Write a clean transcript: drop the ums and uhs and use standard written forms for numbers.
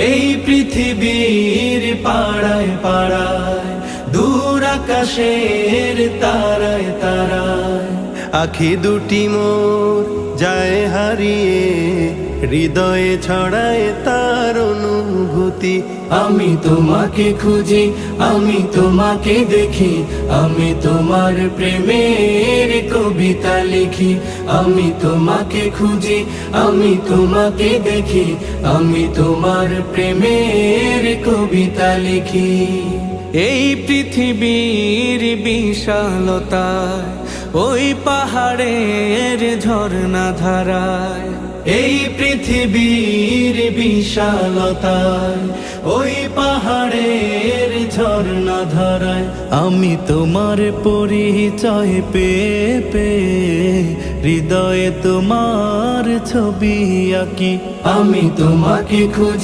এই পৃথিবীর পাড়ায় পাড়ায়, দূর আকাশের তারায় তারায়, আখি দুটি মোর যায় হারিয়ে, হৃদয়ে ছড়ায় তার অনুভূতি। আমি তোমাকে খুঁজি, আমি তোমাকে দেখি, আমি তোমার প্রেমের কবিতা লিখি। আমি তোমাকে খুঁজি, আমি তোমাকে দেখি, আমি তোমার প্রেমের কবিতা লিখি। এই পৃথিবীর বিশালতায়, ওই পাহাড়ের ঝর্ণা ধারায়, এই পৃথিবীর বিশালতায়, ওই পাহাড়ের ঝর্ণা ধারায়, আমি তোমার পরিচয় পেয়ে পেয়ে, হৃদয়ে তোমার ছবি আঁকি। আমি তোমাকে খুঁজি।